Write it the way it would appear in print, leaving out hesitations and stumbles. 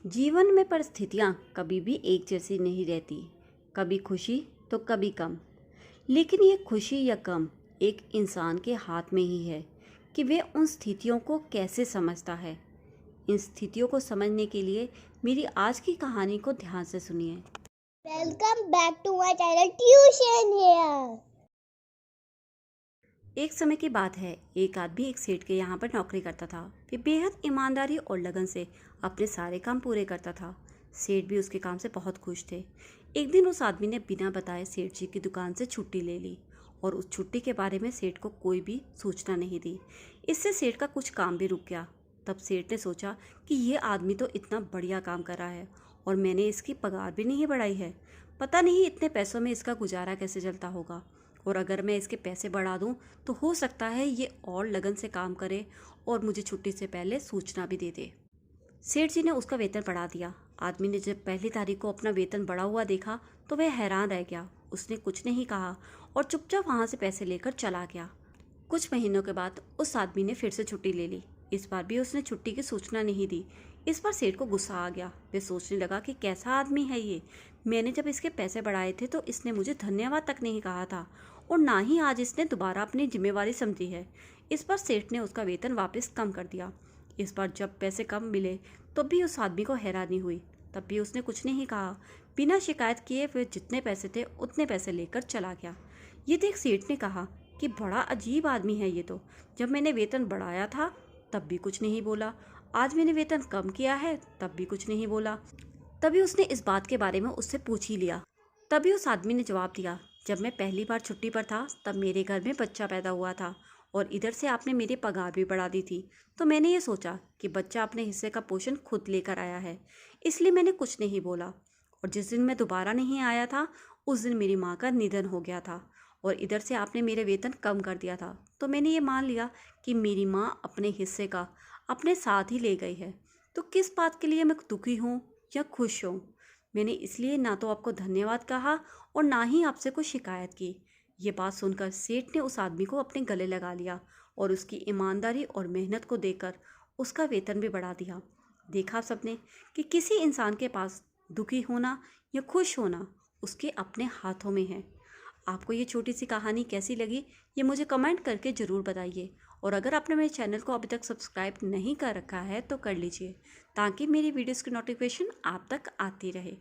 जीवन में परिस्थितियाँ कभी भी एक जैसी नहीं रहती। कभी खुशी तो कभी गम। लेकिन ये खुशी या गम एक इंसान के हाथ में ही है कि वे उन स्थितियों को कैसे समझता है। इन स्थितियों को समझने के लिए मेरी आज की कहानी को ध्यान से सुनिए। Welcome back to my channel tuition here. एक समय की बात है, एक आदमी एक सेठ के यहाँ पर नौकरी करता था। वे बेहद ईमानदारी और लगन से अपने सारे काम पूरे करता था। सेठ भी उसके काम से बहुत खुश थे। एक दिन उस आदमी ने बिना बताए सेठ जी की दुकान से छुट्टी ले ली और उस छुट्टी के बारे में सेठ को कोई भी सूचना नहीं दी। इससे सेठ का कुछ काम भी रुक गया। तब सेठ ने सोचा कि ये आदमी तो इतना बढ़िया काम कर रहा है और मैंने इसकी पगार भी नहीं बढ़ाई है। पता नहीं इतने पैसों में इसका गुजारा कैसे चलता होगा, और अगर मैं इसके पैसे बढ़ा दूं तो हो सकता है ये और लगन से काम करे और मुझे छुट्टी से पहले सूचना भी दे दे। सेठ जी ने उसका वेतन बढ़ा दिया। आदमी ने जब पहली तारीख को अपना वेतन बढ़ा हुआ देखा तो वह हैरान रह गया। उसने कुछ नहीं कहा और चुपचाप वहाँ से पैसे लेकर चला गया। कुछ महीनों के बाद उस आदमी ने फिर से छुट्टी ले ली। इस बार भी उसने छुट्टी की सूचना नहीं दी। इस बार सेठ को गुस्सा आ गया। वे सोचने लगा कि कैसा आदमी है ये। मैंने जब इसके पैसे बढ़ाए थे तो इसने मुझे धन्यवाद तक नहीं कहा था और ना ही आज इसने दोबारा अपनी जिम्मेवारी समझी है। इस बार सेठ ने उसका वेतन वापस कम कर दिया। इस बार जब पैसे कम मिले तो भी उस आदमी को हैरानी हुई। तब भी उसने कुछ नहीं कहा। बिना शिकायत किए वे जितने पैसे थे उतने पैसे लेकर चला गया। ये देख सेठ ने कहा कि बड़ा अजीब आदमी है ये तो। जब मैंने वेतन बढ़ाया था तब भी कुछ नहीं बोला, आज मैंने वेतन कम किया है तब भी कुछ नहीं बोला। तभी उसने इस बात के बारे में उससे पूछ ही लिया। तभी उस आदमी ने जवाब दिया, जब मैं पहली बार छुट्टी पर था तब मेरे घर में बच्चा पैदा हुआ था और इधर से आपने मेरी पगार भी बढ़ा दी थी। तो मैंने ये सोचा कि बच्चा अपने हिस्से का पोषण खुद लेकर आया है, इसलिए मैंने कुछ नहीं बोला। और जिस दिन मैं दोबारा नहीं आया था उस दिन मेरी माँ का निधन हो गया था और इधर से आपने मेरे वेतन कम कर दिया था। तो मैंने ये मान लिया कि मेरी माँ अपने हिस्से का अपने साथ ही ले गई है। तो किस बात के लिए मैं दुखी हूँ या खुश हूँ? मैंने इसलिए ना तो आपको धन्यवाद कहा और ना ही आपसे कोई शिकायत की। ये बात सुनकर सेठ ने उस आदमी को अपने गले लगा लिया और उसकी ईमानदारी और मेहनत को देखकर उसका वेतन भी बढ़ा दिया। देखा सबने कि किसी इंसान के पास दुखी होना या खुश होना उसके अपने हाथों में है। आपको ये छोटी सी कहानी कैसी लगी ये मुझे कमेंट करके ज़रूर बताइए। और अगर आपने मेरे चैनल को अभी तक सब्सक्राइब नहीं कर रखा है तो कर लीजिए, ताकि मेरी वीडियोस की नोटिफिकेशन आप तक आती रहे।